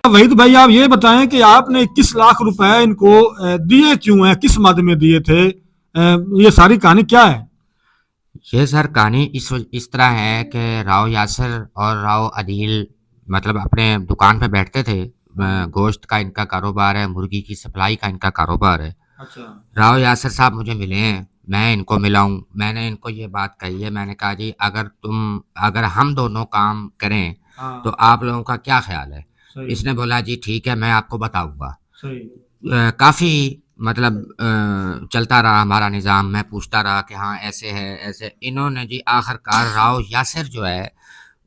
वहीद भाई, आप ये बताएं कि आपने 21 लाख रुपए इनको दिए क्यों हैं, किस मद में दिए थे? ये सारी कहानी क्या है? ये सर कहानी इस तरह है कि राव यासर और राव अदील मतलब अपने दुकान पे बैठते थे। गोश्त का इनका कारोबार है, मुर्गी की सप्लाई का इनका कारोबार है। अच्छा। राव यासर साहब मुझे मिले हैं, मैं इनको मिला हूँ। मैंने इनको ये बात कही है, मैंने कहा जी अगर हम दोनों काम करें तो हाँ। आप लोगों का क्या ख्याल है? सही। इसने बोला जी ठीक है, मैं आपको बताऊंगा। सही। काफ़ी मतलब चलता रहा हमारा निज़ाम। मैं पूछता रहा कि हाँ ऐसे है ऐसे। इन्होंने जी आखिरकार राव यासिर जो है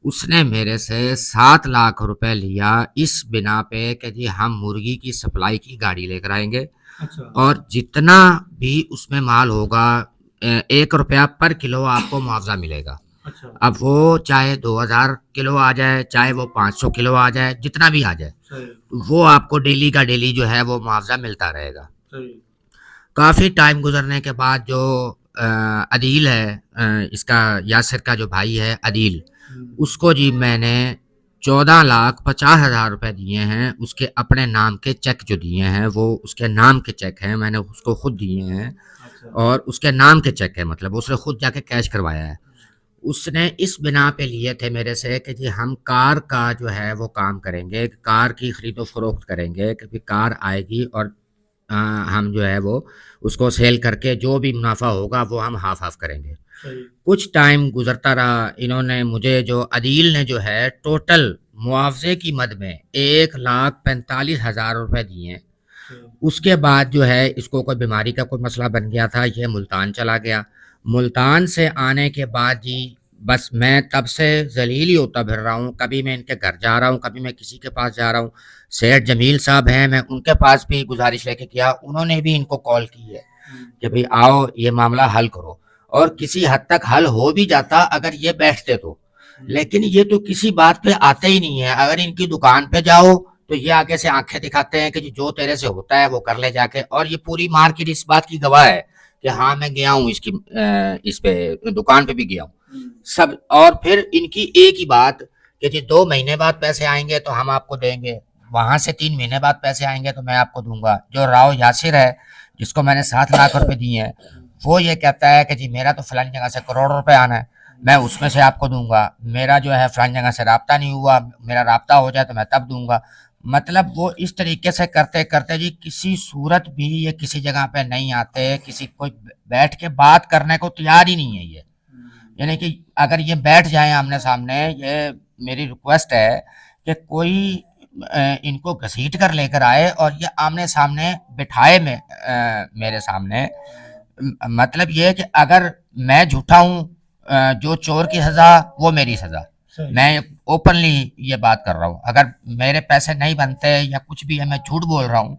उसने मेरे से 7 लाख रुपए लिया इस बिना पे कि जी हम मुर्गी की सप्लाई की गाड़ी लेकर आएंगे अच्छा। और जितना भी उसमें माल होगा 1 रुपया पर किलो आपको मुआवजा मिलेगा। अच्छा। अब वो चाहे 2000 किलो आ जाए, चाहे वो 500 किलो आ जाए, जितना भी आ जाए, सही। वो आपको डेली का डेली जो है वो मुआवजा मिलता रहेगा। सही। काफ़ी टाइम गुजरने के बाद जो अदील है, इसका यासिर का जो भाई है अदील, उसको जी मैंने 14,50,000 रुपए दिए हैं। उसके अपने नाम के चेक जो दिए हैं वो उसके नाम के चेक हैं, मैंने उसको खुद दिए हैं। अच्छा। और उसके नाम के चेक है, मतलब उसने खुद जाके कैश करवाया है। उसने इस बिना पे लिए थे मेरे से कि जी हम कार का जो है वो काम करेंगे, कार की खरीदो फरोख्त करेंगे, क्योंकि कार आएगी और हम जो है वो उसको सेल करके जो भी मुनाफा होगा वो हम हाफ हाफ करेंगे। सही। कुछ टाइम गुजरता रहा, इन्होंने मुझे जो अदील ने जो है टोटल मुआवजे की मद में 1,45,000 रुपए दिए। सही। उसके बाद जो है इसको कोई बीमारी का कोई मसला बन गया था, ये मुल्तान चला गया। मुल्तान से आने के बाद जी बस मैं तब से जलील ही होता फिर रहा हूँ। कभी मैं इनके घर जा रहा हूँ, कभी मैं किसी के पास जा रहा हूँ। सेठ जमील साहब हैं, मैं उनके पास भी गुजारिश लेके किया, उन्होंने भी इनको कॉल की है कि भाई आओ ये मामला हल करो। और किसी हद तक हल हो भी जाता अगर ये बैठते तो, लेकिन ये तो किसी बात पे आते ही नहीं है। अगर इनकी दुकान पे जाओ तो ये आगे से आंखें दिखाते हैं कि जो तेरे से होता है वो कर ले जाके। और ये पूरी मार्केट इस बात की गवाह है कि हाँ मैं गया हूँ इसकी इस पे दुकान पे भी गया हूँ सब। और फिर इनकी एक ही बात कि जी 2 महीने बाद पैसे आएंगे तो हम आपको देंगे, वहां से 3 महीने बाद पैसे आएंगे तो मैं आपको दूंगा। जो राव यासिर है जिसको मैंने 7 लाख रुपए दिए हैं, वो ये कहता है कि जी मेरा तो फलानी जगह से करोड़ रुपए आना है, मैं उसमें से आपको दूंगा। मेरा जो है फलानी जगह से राब्ता नहीं हुआ, मेरा राब्ता हो जाए तो मैं तब दूंगा। मतलब वो इस तरीके से करते करते जी किसी सूरत भी ये किसी जगह पे नहीं आते, किसी कोई बैठ के बात करने को तैयार ही नहीं है ये। यानी कि अगर ये बैठ जाए आमने सामने, ये मेरी रिक्वेस्ट है कि कोई इनको घसीट कर लेकर आए और ये आमने सामने बिठाए मेरे सामने। मतलब ये है कि अगर मैं झूठा हूँ, जो चोर की सजा वो मेरी सजा। मैं ओपनली ये बात कर रहा हूँ, अगर मेरे पैसे नहीं बनते या कुछ भी है, मैं झूठ बोल रहा हूँ,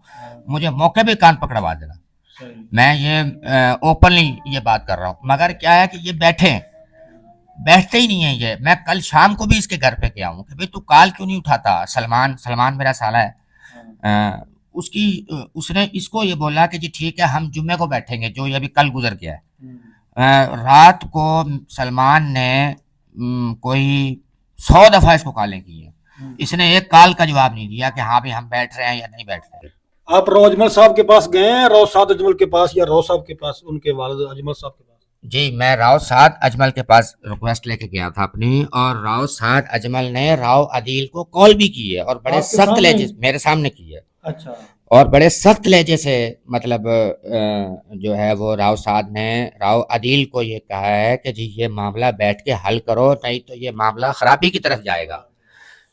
मुझे मौके पे कान पकड़वा देना। मैं ये ओपनली ये बात कर रहा हूँ। मगर क्या है कि ये बैठते ही नहीं है ये। मैं कल शाम को भी इसके घर पे गया हूँ कि भाई तू कॉल क्यों नहीं उठाता। सलमान सलमान मेरा साला है। उसने इसको ये बोला कि जी ठीक है हम जुम्मे को बैठेंगे, जो ये अभी कल गुजर गया है। रात को सलमान ने कोई 100 दफा इसको कॉलें की है, इसने एक कॉल का जवाब नहीं दिया कि हाँ भाई हम बैठ रहे हैं या नहीं बैठ रहे। आप राव अजमल साहब के पास गए हैं, राव साद अजमल के पास, या राव साहब के पास, उनके वालिद अजमल साहब के पास? जी मैं राव साद अजमल के पास रिक्वेस्ट लेके गया था अपनी, और राव साद अजमल ने राव अदील को कॉल भी की है और बड़े आपके सख्त सामने? लहजे मेरे सामने की है। अच्छा। और बड़े सख्त लहजे से मतलब जो है वो राव साद ने राव अदील को ये कहा है कि जी ये मामला बैठ के हल करो, नहीं तो ये मामला खराबी की तरफ जाएगा।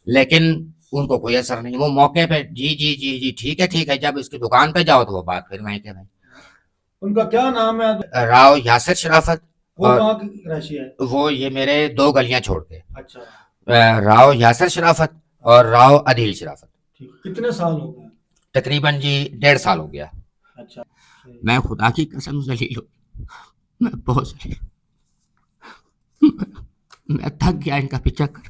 लेकिन उनको कोई असर नहीं, वो मौके पे जी जी जी जी ठीक है, जब इसकी दुकान पे जाओ तो वो बात फिर वहीं के वहीं। उनका क्या नाम है? राव यासिर शराफत। वो और कहाँ की रहशी है? वो ये मेरे 2 गलियां छोड़ के, अच्छा। राव यासिर शराफत और राव अदील शराफत। ठीक, कितने साल हो गए? तकरीबन जी 1.5 साल हो गया। अच्छा। मैं खुदा की कसम जलील हूँ, मैं बहुत जलील मैं थक गया इनका पीछा कर।